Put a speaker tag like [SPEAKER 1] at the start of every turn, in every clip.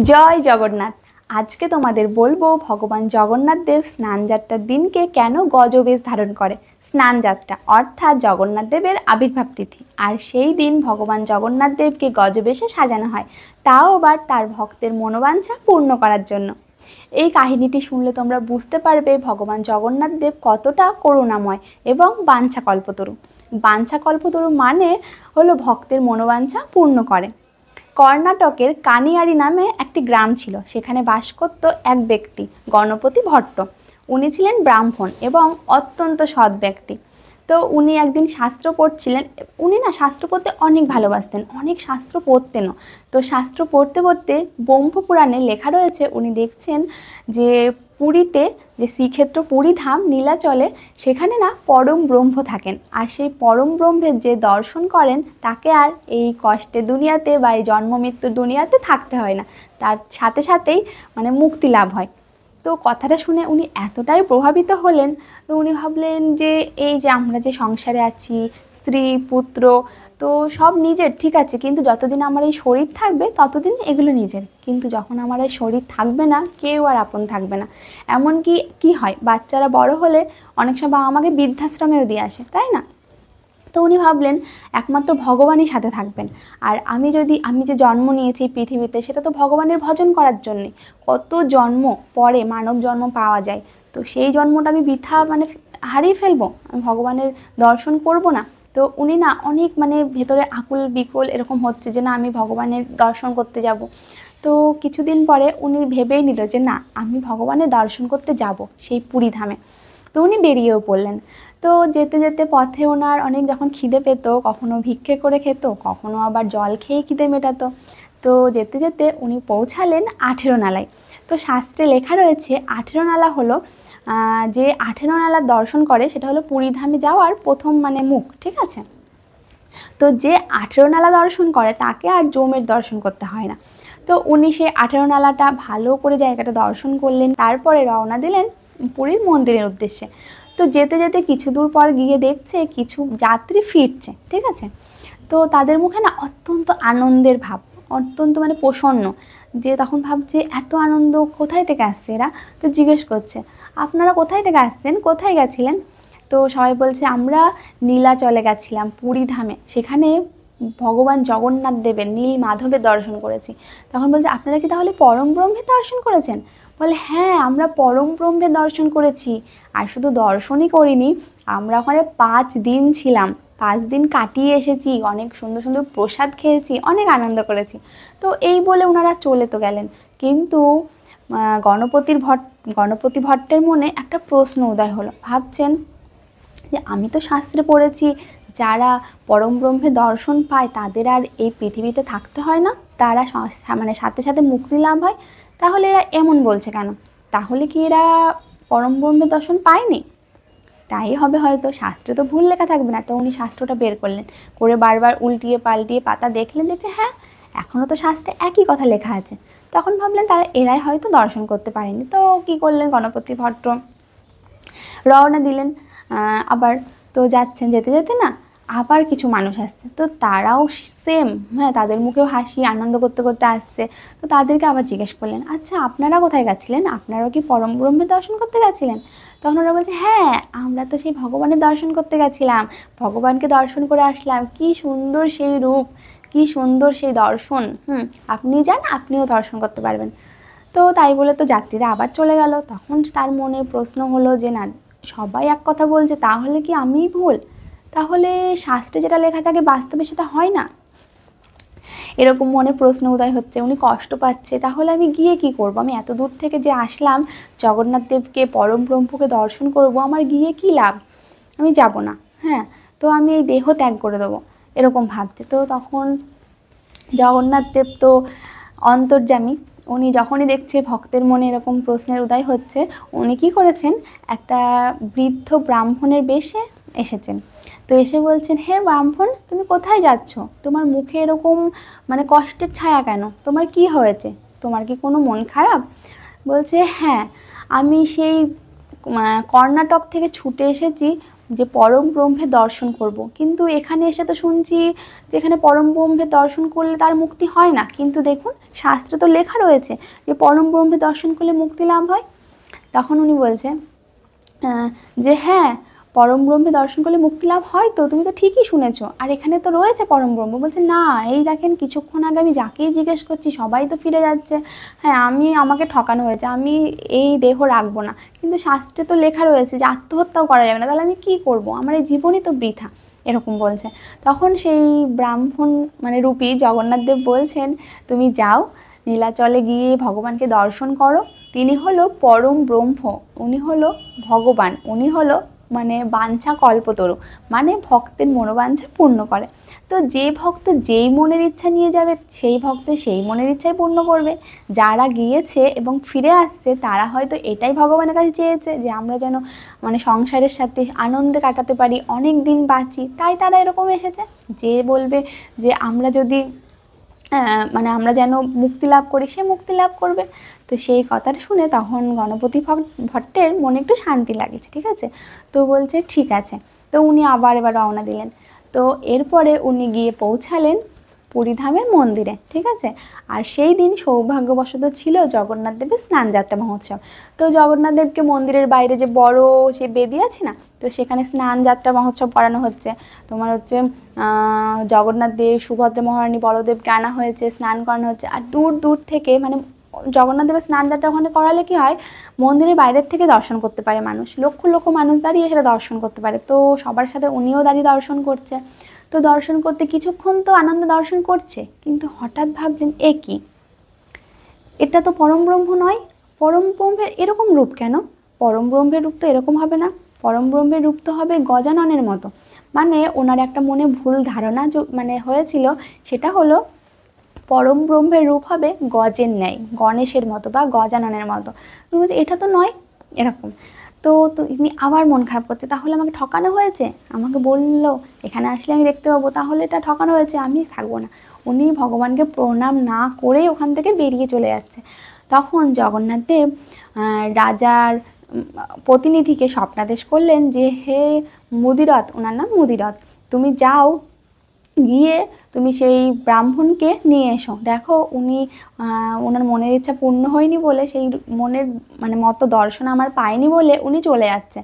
[SPEAKER 1] জয় জগন্নাথ। আজকে তোমাদের বলবো ভগবান জগন্নাথ দেব স্নানযাত্রার দিনকে কেন গজবেশ ধারণ করে। স্নানযাত্রা অর্থাৎ জগন্নাথ দেবের আবির্ভাব তিথি, আর সেই দিন ভগবান জগন্নাথ দেবকে গজবেশে সাজানো হয়, তাও আবার তার ভক্তের মনোবাঞ্ছা পূর্ণ করার জন্য। এই কাহিনীটি শুনলে তোমরা বুঝতে পারবে ভগবান জগন্নাথ দেব কতটা করুণাময় এবং বাঞ্ছাকল্পতরু। বাঞ্ছাকল্পতরু মানে হলো ভক্তের মনোবাঞ্ছা পূর্ণ করে। কর্ণাটকের কানিয়ারি নামে একটি গ্রাম ছিল, সেখানে বাস করত এক ব্যক্তি গণপতি ভট্ট। উনি ছিলেন ব্রাহ্মণ এবং অত্যন্ত সৎ ব্যক্তি। তো উনি একদিন শাস্ত্র পড়ছিলেন। উনি না শাস্ত্র পড়তে অনেক ভালোবাসতেন, অনেক শাস্ত্র পড়তেনও। তো শাস্ত্র পড়তে পড়তে ব্রহ্মপুরাণে লেখা রয়েছে, উনি দেখছেন যে পুরীতে, যে শ্রীক্ষেত্র পুরীধাম নীলাচলে, সেখানে না পরম ব্রহ্ম থাকেন। আর সেই পরম ব্রহ্মের যে দর্শন করেন তাকে আর এই কষ্টের দুনিয়াতে বা এই জন্ম মৃত্যুর দুনিয়াতে থাকতে হয় না, তার সাথে সাথেই মুক্তি লাভ হয়। তো কথাটা শুনে উনি এতটাই প্রভাবিত হলেন, তো উনি ভাবলেন যে এই যে আমরা যে সংসারে আছি, স্ত্রী পুত্র, তো সব নিজের, ঠিক আছে, কিন্তু যতদিন আমার এই শরীর থাকবে ততদিন এগুলো নিজের, কিন্তু যখন আমার এই শরীর থাকবে না, কেউ আর আপন থাকবে না। এমনকি কি হয়, বাচ্চারা বড় হলে অনেক সময় বাবা আমাকে বৃদ্ধাশ্রমেও দিয়ে আসে, তাই না? তো উনি ভাবলেন একমাত্র ভগবানই সাথে থাকবেন। আর আমি যে জন্ম নিয়েছি পৃথিবীতে, সেটা তো ভগবানের ভজন করার জন্যে। কত জন্ম পরে মানব জন্ম পাওয়া যায়, তো সেই জন্মটা আমি বৃথা হারিয়ে ফেলবো, আমি ভগবানের দর্শন করব না? তো উনি না অনেক ভেতরে আকুল বিকল এরকম হচ্ছে যে না, আমি ভগবানের দর্শন করতে যাব। তো কিছুদিন পরে উনি ভেবেই নিল যে না, আমি ভগবানের দর্শন করতে যাব সেই পুরীধামে। তো উনি বেরিয়েও পড়লেন। তো যেতে যেতে পথে ওনার অনেক যখন খিদে পেত, কখনো ভিক্ষে করে খেত, কখনো আবার জল খেয়ে খিদে মেটাতো। তো যেতে যেতে উনি পৌঁছালেন 18 নালায়। তো শাস্ত্রে লেখা রয়েছে 18 নালা হলো যে 18 নালার দর্শন করে সেটা হলো পুরীধামে যাওয়ার প্রথম মুখ, ঠিক আছে? তো যে 18 নালা দর্শন করে তাকে আর যমের দর্শন করতে হয় না। তো উনি সেই 18 নালাটা ভালো করে জায়গাটা দর্শন করলেন, তারপরে রওনা দিলেন পুরীর মন্দিরের উদ্দেশ্যে। তো যেতে যেতে কিছু দূর পর গিয়ে দেখছে কিছু যাত্রী ফিরছে, ঠিক আছে? তো তাদের মুখে না অত্যন্ত আনন্দের ভাব, অত্যন্ত প্রসন্ন, যে তখন ভাবছে এত আনন্দ কোথায় থেকে আসছে এরা। তো জিজ্ঞেস করছে, আপনারা কোথায় থেকে আসছেন, কোথায় গেছিলেন? তো সবাই বলছে আমরা নীলাচলে গেছিলাম, পুরীধামে, সেখানে ভগবান জগন্নাথ দেবের নীল মাধবের দর্শন করেছি। তখন বলছে আপনারা কি তাহলে পরম ব্রহ্মের দর্শন করেছেন? বলে হ্যাঁ, আমরা পরম ব্রহ্মের দর্শন করেছি। আর শুধু দর্শনই করিনি, আমরা ওখানে 5 দিন ছিলাম, 5 দিন কাটিয়ে এসেছি, অনেক সুন্দর সুন্দর প্রসাদ খেয়েছি, অনেক আনন্দ করেছি। তো এই বলে ওনারা চলে তো গেলেন, কিন্তু গণপতি ভট্টের মনে একটা প্রশ্ন উদয় হলো। ভাবছেন যে আমি তো শাস্ত্রে পড়েছি যারা পরম ব্রহ্মের দর্শন পায় তাদের আর এই পৃথিবীতে থাকতে হয় না, তারা সাথে সাথে মুক্তি লাভ হয়। তাহলে এরা এমন বলছে কেন? তাহলে কি এরা পরম ব্রহ্মের দর্শন পায়নি? তাই হবে হয়তো, শাস্ত্রে তো ভুল লেখা থাকবে না। তো উনি শাস্ত্রটা বের করলেন, করে বারবার উল্টিয়ে পাল্টিয়ে পাতা দেখলেন, দেখছে হ্যাঁ, এখনও তো শাস্ত্রে একই কথা লেখা আছে। তখন ভাবলেন তারা এরাই হয়তো দর্শন করতে পারেনি। তো কি করলেন, গণপতি ভট্ট রওনা দিলেন আবার। তো যাচ্ছেন, যেতে যেতে না আবার কিছু মানুষ আসছে, তো তারাও সেম, হ্যাঁ, তাদের মুখেও হাসি, আনন্দ করতে করতে আসছে। তো তাদেরকে আবার জিজ্ঞেস করলেন, আচ্ছা আপনারা কোথায় গেছিলেন, আপনারাও কি পরম ব্রহ্মের দর্শন করতে গেছিলেন? তখন ওরা বলছে হ্যাঁ, আমরা তো সেই ভগবানের দর্শন করতে গেছিলাম, ভগবানকে দর্শন করে আসলাম, কি সুন্দর সেই রূপ, কি সুন্দর সেই দর্শন, আপনি যান, আপনিও দর্শন করতে পারবেন। তো তাই বলে তো যাত্রীরা আবার চলে গেল। তখন তার মনে প্রশ্ন হলো যে না, সবাই এক কথা বলছে, তাহলে কি আমিই ভুল? তাহলে শাস্ত্রে যেটা লেখা থাকে বাস্তবে সেটা হয় না? এরকম মনে প্রশ্ন উদয় হচ্ছে। উনি কষ্ট পাচ্ছে, তাহলে আমি গিয়ে কি করব? আমি এত দূর থেকে যে আসলাম জগন্নাথ দেবকে, পরম ব্রহ্মকে দর্শন করব, আমার গিয়ে কি লাভ? আমি যাব না, হ্যাঁ, তো আমি এই দেহ ত্যাগ করে দেবো, এরকম ভাবছে। তো তখন জগন্নাথ দেব তো অন্তর্যামী, উনি যখনই দেখছে ভক্তের মনে এরকম প্রশ্নের উদয় হচ্ছে, উনি কী করেছেন, একটা বৃদ্ধ ব্রাহ্মণের বেশে এসেছেন। তো এসে বলছেন, হে ব্রাহ্মণ, তুমি কোথায় যাচ্ছ? তোমার মুখে এরকম কষ্টের ছায়া কেন? তোমার কি হয়েছে? তোমার কি কোনো মন খারাপ? বলছে হ্যাঁ, আমি সেই কর্ণাটক থেকে ছুটে এসেছি যে পরম ব্রহ্মের দর্শন করব, কিন্তু এখানে এসে তো শুনছি যে এখানে পরম ব্রহ্মের দর্শন করলে তার মুক্তি হয় না। কিন্তু দেখুন শাস্ত্রে তো লেখা রয়েছে যে পরম ব্রহ্মের দর্শন করলে মুক্তি লাভ হয়। তখন উনি বলছে যে হ্যাঁ, পরম ব্রহ্মে দর্শন করলে মুক্তি লাভ হয়, তো তুমি তো ঠিকই শুনেছো, আর এখানে তো রয়েছে পরম ব্রহ্ম। বলছে না, এই দেখেন কিছুক্ষণ আগে আমি যাকেই জিজ্ঞেস করছি সবাই তো ফিরে যাচ্ছে। হ্যাঁ, আমাকে ঠকানো হয়েছে, আমি এই দেহ রাখবো না, কিন্তু শাস্ত্রে তো লেখা রয়েছে যে আত্মহত্যাও করা যাবে না, তাহলে আমি কি করব, আমার এই জীবনই তো বৃথা, এরকম বলছে। তখন সেই ব্রাহ্মণ মানে রূপী জগন্নাথ দেব বলছেন, তুমি যাও নীলাচলে গিয়ে ভগবানকে দর্শন করো, তিনি হলো পরম ব্রহ্ম, উনি হলো ভগবান, উনি হলো মানে বাঞ্ছা কল্পতরু, মানে ভক্তের মনোবাঞ্ছা পূর্ণ করে। তো যে ভক্ত যেই মনের ইচ্ছা নিয়ে যাবে সেই ভক্তের সেই মনের ইচ্ছাই পূর্ণ করবে। যারা গিয়েছে এবং ফিরে আসছে তারা হয়তো এটাই ভগবানের কাছে চেয়েছে যে আমরা যেন মানে সংসারের সাথে আনন্দে কাটাতে পারি, অনেক দিন বাঁচি, তাই তারা এরকম এসেছে। যে বলবে যে আমরা যদি মানে আমরা যেন মুক্তি লাভ করি, সে মুক্তি লাভ করবে। তো সেই কথাটা শুনে তখন গণপতি ভট্টের মনে একটু শান্তি লাগছে, ঠিক আছে। তো বলছে ঠিক আছে। তো উনি আবার এবার রওনা দিলেন। তো এরপরে উনি গিয়ে পৌঁছালেন পুরীধামের মন্দিরে, ঠিক আছে। আর সেই দিন সৌভাগ্যবশত ছিল জগন্নাথ দেবের স্নানযাত্রা মহোৎসব। তো জগন্নাথ দেবকে মন্দিরের বাইরে যে বড় সে বেদি আছে না, তো সেখানে স্নানযাত্রা মহোৎসব করানো হচ্ছে। তোমার হচ্ছে জগন্নাথ দেব, সুভদ্রা মহারানী, বলদেবকে আনা হয়েছে, স্নান করানো হচ্ছে। আর দূর দূর থেকে মানে জগন্নাথ দেবের স্নানযাত্রা ওখানে করালে কি হয়, মন্দিরের বাইরের থেকে দর্শন করতে পারে মানুষ, লক্ষ লক্ষ মানুষ দাঁড়িয়ে সেটা দর্শন করতে পারে। তো সবার সাথে উনিও দাঁড়িয়ে দর্শন করছে। তো দর্শন করতে কিছুক্ষণ তো আনন্দ দর্শন করছে, কিন্তু হঠাৎ ভাবলেন এ কি, এটা তো পরম ব্রহ্ম নয়, পরম ব্রহ্মের এরকম রূপ কেন? পরম ব্রহ্মের রূপ তো এরকম হবে না, পরম ব্রহ্মের রূপ তো হবে গজাননের মতো। মানে ওনার একটা মনে ভুল ধারণা মানে হয়েছিল, সেটা হলো পরম ব্রহ্মের রূপ হবে গজের ন্যায়, গণেশের মতো বা গজাননের মতো। এটা তো নয়, এরকম। তো তিনি আবার মন খারাপ করছে, তাহলে আমাকে ঠকানো হয়েছে, আমাকে বললো এখানে আসলে আমি দেখতে পাবো, তাহলে এটা ঠকানো হয়েছে, আমি থাকবো না। উনি ভগবানকে প্রণাম না করে ওখান থেকে বেরিয়ে চলে যাচ্ছে। তখন জগন্নাথ দেব রাজার প্রতিনিধিকে স্বপ্নাদেশ করলেন যে হে মুদিরথ, ওনার নাম মুদিরথ, তুমি যাও, গিয়ে তুমি সেই ব্রাহ্মণকে নিয়ে এসো। দেখো উনি ওনার মনের ইচ্ছা পূর্ণ হয়নি বলে, সেই মনের মানে মতো দর্শন আমার পায়নি বলে উনি চলে যাচ্ছে।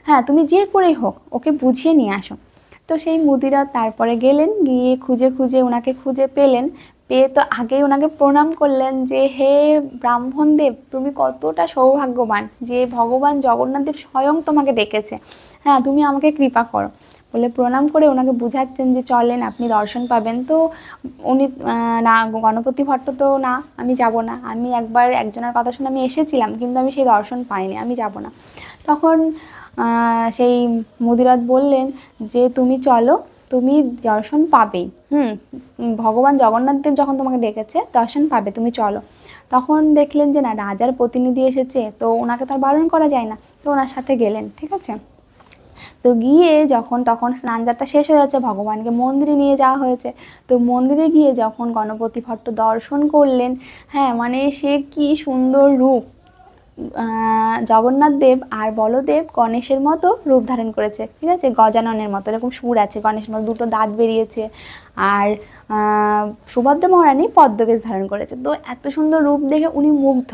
[SPEAKER 1] হ্যাঁ, তুমি যে করেই হোক ওকে বুঝিয়ে নিয়ে আসো। তো সেই মুদিরা তারপরে গেলেন, গিয়ে খুঁজে খুঁজে ওনাকে খুঁজে পেলেন। পেয়ে তো আগেই ওনাকে প্রণাম করলেন যে হে ব্রাহ্মণ দেব, তুমি কতটা সৌভাগ্যবান যে ভগবান জগন্নাথ দেব স্বয়ং তোমাকে ডেকেছে, হ্যাঁ তুমি আমাকে কৃপা করো বলে প্রণাম করে ওনাকে বুঝাচ্ছেন যে চলেন আপনি দর্শন পাবেন। তো উনি না, গণপতি ভট্ট তো না, আমি যাব না, আমি একবার একজনের কথা শুনে আমি এসেছিলাম কিন্তু আমি সেই দর্শন পাইনি, আমি যাব না। তখন সেই মুদিরাজ বললেন যে তুমি চলো, তুমি দর্শন পাবেই, ভগবান জগন্নাথ দেব যখন তোমাকে ডেকেছে দর্শন পাবে, তুমি চলো। তখন দেখলেন যে না, রাজার প্রতিনিধি এসেছে, তো ওনাকে তো আর বারণ করা যায় না, তো ওনার সাথে গেলেন, ঠিক আছে। তো গিয়ে তখন স্নানযাত্রা শেষ হয়ে যাচ্ছে, ভগবানকে মন্দিরে নিয়ে যাওয়া হয়েছে। তো মন্দিরে গিয়ে যখন গণপতি ভট্ট দর্শন করলেন, হ্যাঁ মানে সে কি সুন্দর রূপ, জগন্নাথ দেব আর বলদেব গণেশের মতো রূপ ধারণ করেছে, ঠিক আছে, গজাননের মতো, এরকম সুর আছে গণেশের মতো, দুটো দাঁত বেরিয়েছে। আর সুভদ্রা মহারানী পদ্মবেশ ধারণ করেছে। তো এত সুন্দর রূপ দেখে উনি মুগ্ধ।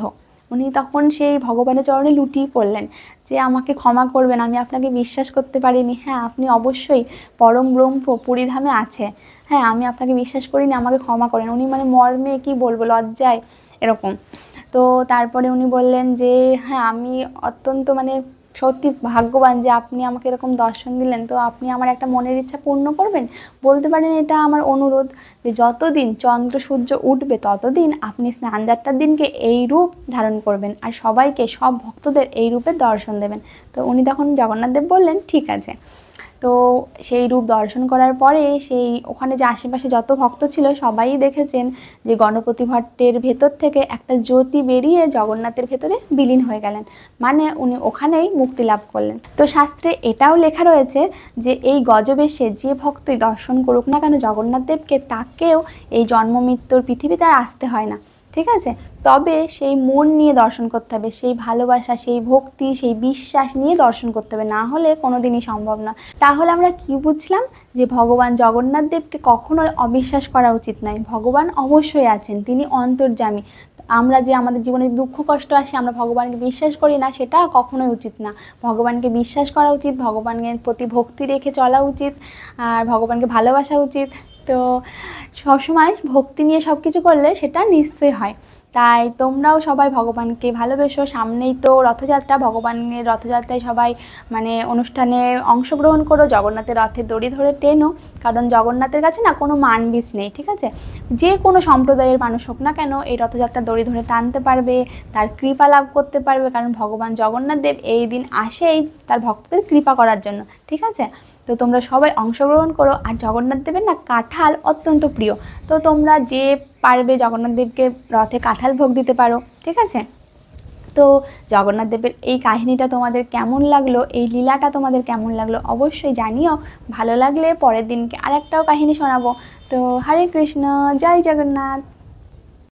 [SPEAKER 1] উনি তখন সেই ভগবানের চরণে লুটিয়ে পড়লেন যে আমাকে ক্ষমা করবেন, আমি আপনাকে বিশ্বাস করতে পারিনি, হ্যাঁ আপনি অবশ্যই পরম ব্রহ্ম পুরীধামে আছে, হ্যাঁ আমি আপনাকে বিশ্বাস করিনি, আমাকে ক্ষমা করেন। উনি মানে মর্মে কি বলবো, লজ্জায় এরকম। তো তারপরে উনি বললেন যে হ্যাঁ আমি অত্যন্ত মানে সত্যি ভাগ্যবান যে আপনি আমাকে এরকম দর্শন দিলেন, তো আপনি আমার একটা মনের ইচ্ছা পূর্ণ করবেন, বলতে পারেন এটা আমার অনুরোধ যে যতদিন চন্দ্র সূর্য উঠবে ততদিন আপনি স্নানযাত্রার দিনকে এই রূপ ধারণ করবেন আর সবাইকে, সব ভক্তদের এই রূপের দর্শন দেবেন। তো উনি তখন জগন্নাথ দেব বললেন ঠিক আছে। তো সেই রূপ দর্শন করার পরে সেই ওখানে যে আশেপাশে যত ভক্ত ছিল সবাই দেখেছেন যে গণপতি ভট্টের ভেতর থেকে একটা জ্যোতি বেরিয়ে জগন্নাথের ভেতরে বিলীন হয়ে গেলেন, মানে উনি ওখানেই মুক্তি লাভ করলেন। তো শাস্ত্রে এটাও লেখা রয়েছে যে এই গজবেশে যে ভক্তই দর্শন করুক না কেন জগন্নাথ দেবকে, তাকেও এই জন্ম মৃত্যুর পৃথিবীতে আর আসতে হয় না, ঠিক আছে? তবে সেই মন নিয়ে দর্শন করতে হবে, সেই ভালোবাসা, সেই ভক্তি, সেই বিশ্বাস নিয়ে দর্শন করতে হবে, না হলে কোনো দিনই সম্ভব না। তাহলে আমরা কি বুঝলাম? যে ভগবান জগন্নাথ দেবকে কখনোই অবিশ্বাস করা উচিত নয়। ভগবান অবশ্যই আছেন, তিনি অন্তর্যামী। আমরা যে আমাদের জীবনে দুঃখ কষ্ট আসে আমরা ভগবানকে বিশ্বাস করি না, সেটা কখনোই উচিত না। ভগবানকে বিশ্বাস করা উচিত, ভগবানের প্রতি ভক্তি রেখে চলা উচিত, আর ভগবানকে ভালোবাসা উচিত। তো সবসময় ভক্তি নিয়ে সব কিছু করলে সেটা নিশ্চয়ই হয়। তাই তোমরাও সবাই ভগবানকে ভালোবেসো। সামনেই তো রথযাত্রা, ভগবানের রথযাত্রায় সবাই মানে অনুষ্ঠানে অংশগ্রহণ করো, জগন্নাথের রথের দড়ি ধরে টেনো। কারণ জগন্নাথের কাছে না কোনো মানবিস নেই, ঠিক আছে? যে কোনো সম্প্রদায়ের মানুষ হোক না কেন এই রথযাত্রার দড়ি ধরে টানতে পারবে, তার কৃপা লাভ করতে পারবে। কারণ ভগবান জগন্নাথ দেব এই দিন আসেই তার ভক্তদের কৃপা করার জন্য, ঠিক আছে? তো তোমরা সবাই অংশগ্রহণ করো। আর জগন্নাথ দেবের না কাঁঠাল অত্যন্ত প্রিয়, তো তোমরা যে পারবে জগন্নাথ দেবকে রথে কাঁঠাল ভোগ দিতে পারো, ঠিক আছে? তো জগন্নাথ দেবের এই কাহিনীটা তোমাদের কেমন লাগলো, এই লীলাটা তোমাদের কেমন লাগলো অবশ্যই জানিও। ভালো লাগলে পরের দিনকে আরেকটাও কাহিনী শোনাবো। তো হরে কৃষ্ণ, জয় জগন্নাথ।